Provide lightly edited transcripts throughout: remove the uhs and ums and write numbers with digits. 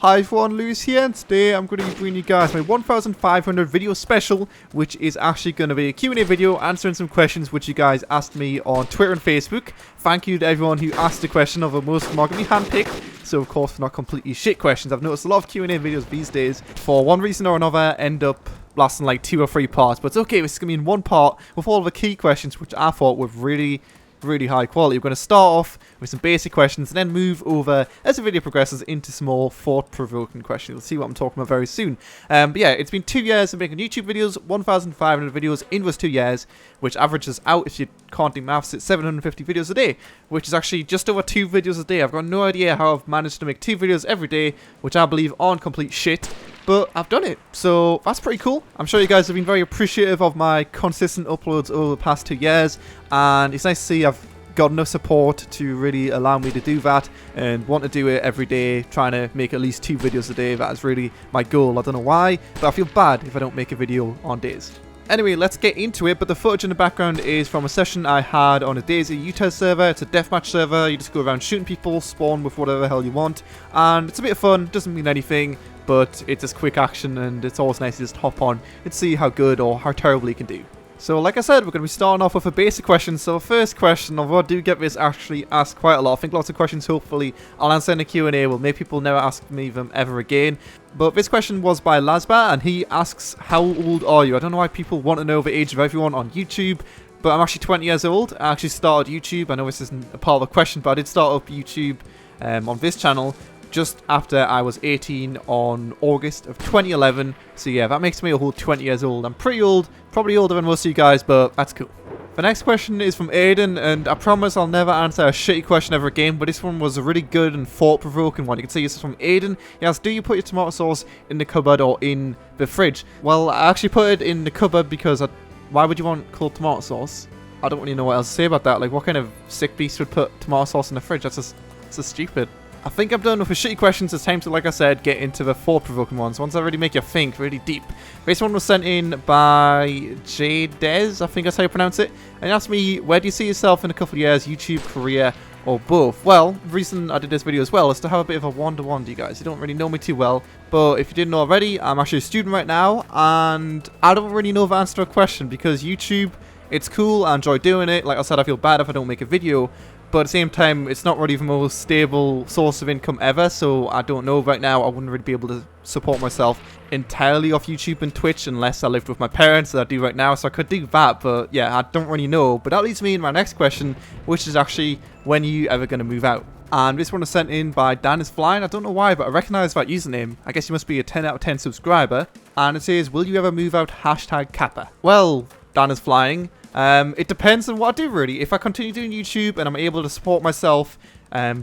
Hi everyone, Lewis here, and today I'm going to be bringing you guys my 1500 video special, which is actually going to be a Q&A video answering some questions which you guys asked me on Twitter and Facebook. Thank you to everyone who asked a question, although most of them are going to be handpicked, so of course not completely shit questions. I've noticed a lot of Q&A videos these days, for one reason or another, end up lasting like 2 or 3 parts, but it's okay, this is going to be in one part with all the key questions which I thought were really high quality. We're going to start off with some basic questions and then move over as the video progresses into some more thought-provoking questions. You'll see what I'm talking about very soon. But yeah, it's been 2 years of making YouTube videos, 1,500 videos in those 2 years, which averages out, if you can't do maths, it's 750 videos a day, which is actually just over 2 videos a day. I've got no idea how I've managed to make 2 videos every day, which I believe aren't complete shit, but I've done it, so that's pretty cool. I'm sure you guys have been very appreciative of my consistent uploads over the past 2 years, and it's nice to see I've got enough support to really allow me to do that and want to do it every day, trying to make at least 2 videos a day. That is really my goal. I don't know why, but I feel bad if I don't make a video on DayZ. Anyway, let's get into it, but the footage in the background is from a session I had on a DayZ Utah server. It's a deathmatch server. You just go around shooting people, spawn with whatever the hell you want, and it's a bit of fun. Doesn't mean anything, but it's just quick action, and it's always nice to just hop on and see how good or how terrible you can do. So like I said, we're going to be starting off with a basic question. So first question, although I do get this actually asked quite a lot, I think lots of questions hopefully I'll answer in the Q&A will make people never ask me them ever again. But this question was by Lazba, and he asks, how old are you? I don't know why people want to know the age of everyone on YouTube, but I'm actually 20 years old. I actually started YouTube. I know this isn't a part of the question, but I did start up YouTube on this channel just after I was 18 on August of 2011. So yeah, that makes me a whole 20 years old. I'm pretty old, probably older than most of you guys, but that's cool. The next question is from Aiden, and I promise I'll never answer a shitty question ever again, but this one was a really good and thought-provoking one. You can see this is from Aiden. He asks, do you put your tomato sauce in the cupboard or in the fridge? Well, I actually put it in the cupboard because why would you want cold tomato sauce? I don't really know what else to say about that. Like, what kind of sick beast would put tomato sauce in the fridge? That's just stupid. I think I'm done with the shitty questions. It's time to, like I said, get into the thought-provoking ones. Ones that really make you think really deep. This one was sent in by DayZ, I think that's how you pronounce it. And he asked me, where do you see yourself in a couple of years, YouTube, career, or both? Well, the reason I did this video as well is to have a bit of a one-to-one to you guys. You don't really know me too well, but if you didn't know already, I'm actually a student right now, and I don't really know the answer to a question because YouTube, it's cool, I enjoy doing it. Like I said, I feel bad if I don't make a video, but at the same time, it's not really the most stable source of income ever, so I don't know right now. I wouldn't really be able to support myself entirely off YouTube and Twitch unless I lived with my parents, that I do right now, so I could do that, but yeah, I don't really know. But that leads me in my next question, which is actually, when are you ever going to move out? And this one was sent in by Dan is Flying. I don't know why, but I recognize that username. I guess you must be a 10 out of 10 subscriber. And it says, will you ever move out, hashtag Kappa? Well, Dan is Flying. It depends on what I do, really. If I continue doing YouTube and I'm able to support myself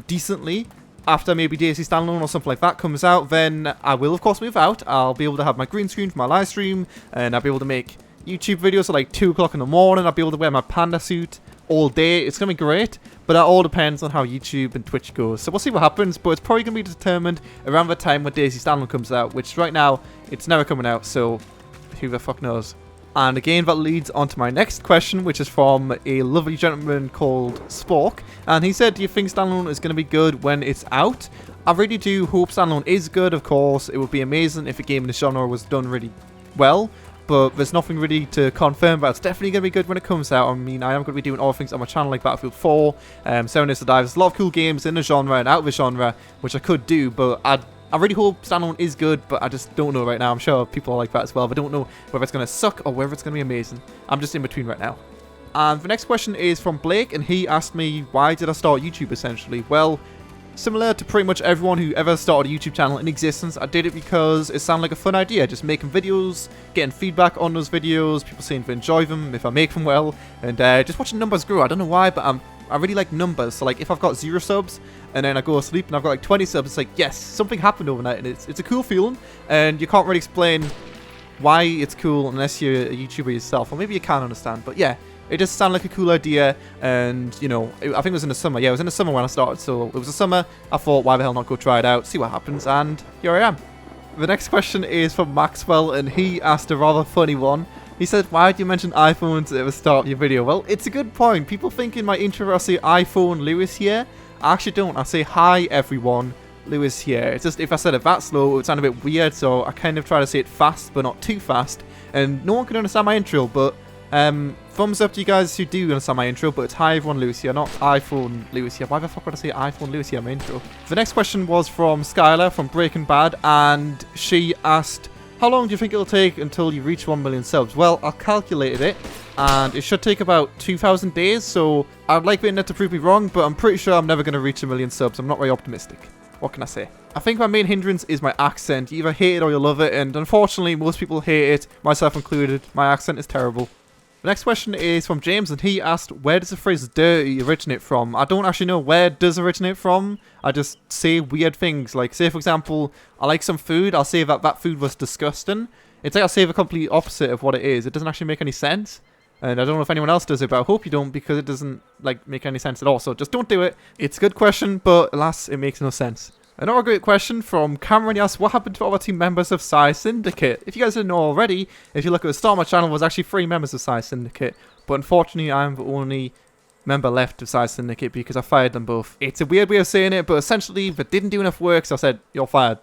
decently after maybe DayZ Standalone or something like that comes out, then I will of course move out. I'll be able to have my green screen for my live stream, and I'll be able to make YouTube videos at like 2 o'clock in the morning. I'll be able to wear my panda suit all day. It's going to be great, but that all depends on how YouTube and Twitch goes. So we'll see what happens, but it's probably going to be determined around the time when DayZ Standalone comes out, which right now, it's never coming out, so who the fuck knows. And again, that leads on to my next question, which is from a lovely gentleman called Spork. And he said, do you think Standalone is going to be good when it's out? I really do hope Standalone is good, of course. It would be amazing if a game in the genre was done really well. But there's nothing really to confirm, but it's definitely going to be good when it comes out. I mean, I am going to be doing other things on my channel like Battlefield 4, 7 Days to Die. There's a lot of cool games in the genre and out of the genre, which I could do, but I really hope Standalone is good, but I just don't know right now. I'm sure people are like that as well, but I don't know whether it's going to suck or whether it's going to be amazing. I'm just in between right now. And the next question is from Blake, and he asked me, why did I start YouTube essentially? Well, similar to pretty much everyone who ever started a YouTube channel in existence, I did it because it sounded like a fun idea. Just making videos, getting feedback on those videos, people saying they enjoy them, if I make them well, and just watching numbers grow. I don't know why, but I really like numbers. So like if I've got 0 subs and then I go to sleep and I've got like 20 subs, it's like, yes, something happened overnight, and it's a cool feeling, and you can't really explain why it's cool unless you're a YouTuber yourself, or maybe you can understand, but yeah, it just sounded like a cool idea. And you know, I think it was in the summer. Yeah, it was in the summer when I started, so it was the summer. I thought, why the hell not go try it out, see what happens, and here I am. The next question is from Maxwell, and he asked a rather funny one. He said, why did you mention iPhones at the start of your video? Well, it's a good point. People think in my intro I say iPhone Lewis here. I actually don't. I say, hi everyone, Lewis here. It's just if I said it that slow, it would sound a bit weird, so I kind of try to say it fast, but not too fast. And no one can understand my intro, but thumbs up to you guys who do understand my intro, but it's Hi Everyone Lewis here, not iPhone Lewis here. Why the fuck would I say iPhone Lewis here in my intro? The next question was from Skylar from Breaking Bad, and she asked, how long do you think it'll take until you reach 1 million subs? Well, I calculated it, and it should take about 2,000 days, so I'd like the internet to prove me wrong, but I'm pretty sure I'm never going to reach 1 million subs. I'm not very optimistic. What can I say? I think my main hindrance is my accent. You either hate it or you love it, and unfortunately most people hate it, myself included. My accent is terrible. The next question is from James, and he asked, where does the phrase dirty originate from? I don't actually know where it does originate from. I just say weird things. Like, say for example, I like some food, I'll say that that food was disgusting. It's like I'll say the complete opposite of what it is. It doesn't actually make any sense. And I don't know if anyone else does it, but I hope you don't, because it doesn't like make any sense at all. So just don't do it. It's a good question, but alas, it makes no sense. Another great question from Cameron. He asked, what happened to the other 2 members of Psy Syndicate? If you guys didn't know already, if you look at the start of my channel, there's actually 3 members of Psy Syndicate. But unfortunately, I'm the only member left of Psy Syndicate because I fired them both. It's a weird way of saying it, but essentially, they didn't do enough work, so I said, you're fired.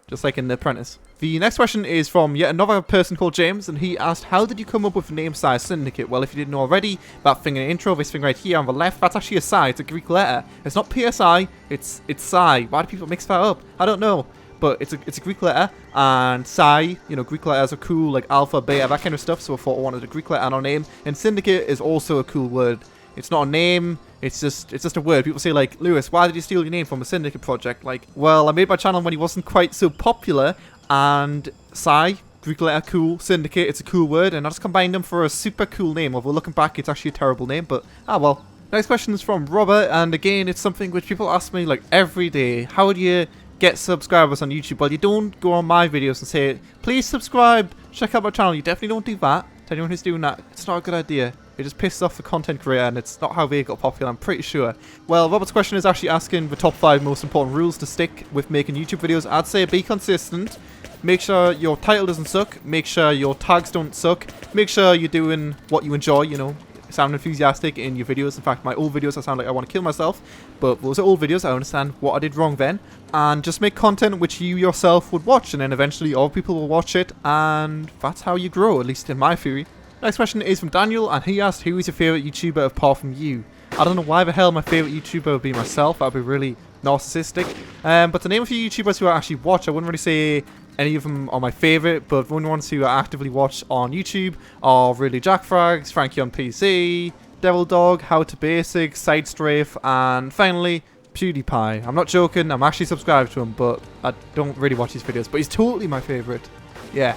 Just like in The Apprentice. The next question is from yet another person called James, and he asked, how did you come up with the name Psy Syndicate? Well, if you didn't know already, that thing in the intro, this thing right here on the left, that's actually a Psy. It's a Greek letter. It's not PSI, it's Psy. Why do people mix that up? I don't know. But it's a Greek letter, and Psy, you know, Greek letters are cool, like alpha, beta, that kind of stuff, so I thought I wanted a Greek letter in our name. And Syndicate is also a cool word. It's not a name, it's just a word. People say like, Lewis, why did you steal your name from a Syndicate project? Like, well, I made my channel when he wasn't quite so popular, and Psy, Greek letter, cool, Syndicate, it's a cool word, and I just combined them for a super cool name. Although looking back, it's actually a terrible name, but ah well. Next question is from Robert, and again, it's something which people ask me like every day. How do you get subscribers on YouTube? Well, you don't go on my videos and say, please subscribe, check out my channel. You definitely don't do that. To anyone who's doing that, it's not a good idea. It just pisses off the content creator, and it's not how they got popular, I'm pretty sure. Well, Robert's question is actually asking the top 5 most important rules to stick with making YouTube videos. I'd say be consistent. Make sure your title doesn't suck. Make sure your tags don't suck. Make sure you're doing what you enjoy, you know. Sound enthusiastic in your videos. In fact, my old videos I sound like I want to kill myself, but those are old videos. I understand what I did wrong then. And just make content which you yourself would watch, and then eventually other people will watch it, and that's how you grow, at least in my theory. Next question is from Daniel, and he asked, who is your favourite YouTuber apart from you? I don't know why the hell my favourite YouTuber would be myself. That would be really narcissistic. But to name a few YouTubers who I actually watch, I wouldn't really say any of them are my favourite, but the only ones who I actively watch on YouTube are really Jack Frags, Frankie on PC, Devil Dog, How to Basics, Side Strafe, and finally PewDiePie. I'm not joking, I'm actually subscribed to him, but I don't really watch his videos, but he's totally my favourite. Yeah.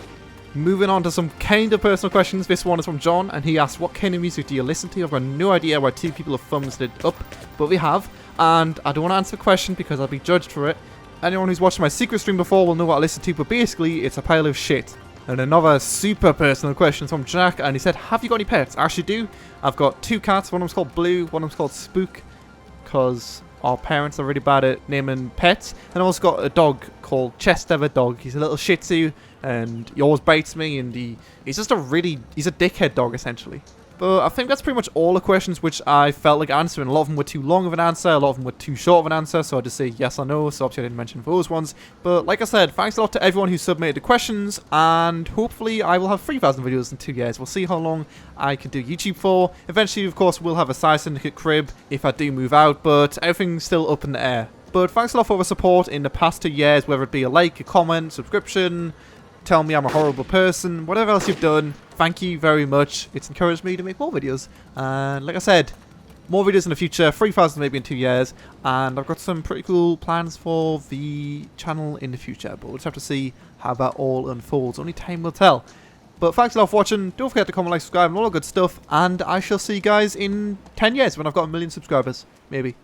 Moving on to some kind of personal questions. This one is from John, and he asked, what kind of music do you listen to? I've got no idea why 2 people have thumbs it up, but we have, and I don't want to answer the question because I'll be judged for it. Anyone who's watched my secret stream before will know what I listen to, but basically it's a pile of shit. And another super personal question from Jack, and he said, have you got any pets? I actually do. I've got 2 cats. One of them's called Blue, one of them's called Spook, because our parents are really bad at naming pets. And I've also got a dog called Chester the dog. He's a little Shih Tzu, and he always bites me, and he's just he's a dickhead dog essentially. But I think that's pretty much all the questions which I felt like answering. A lot of them were too long of an answer, a lot of them were too short of an answer, so I just say yes or no, so obviously I didn't mention those ones. But like I said, thanks a lot to everyone who submitted the questions, and hopefully I will have 3,000 videos in 2 years. We'll see how long I can do YouTube for. Eventually, of course, we'll have a Psy Syndicate crib if I do move out, but everything's still up in the air. But thanks a lot for the support in the past 2 years, whether it be a like, a comment, subscription, tell me I'm a horrible person, whatever else you've done. Thank you very much. It's encouraged me to make more videos. And like I said, more videos in the future, 3,000 maybe in 2 years. And I've got some pretty cool plans for the channel in the future. But we'll just have to see how that all unfolds. Only time will tell. But thanks a lot for watching. Don't forget to comment, like, subscribe, and all that good stuff. And I shall see you guys in 10 years when I've got 1 million subscribers. Maybe.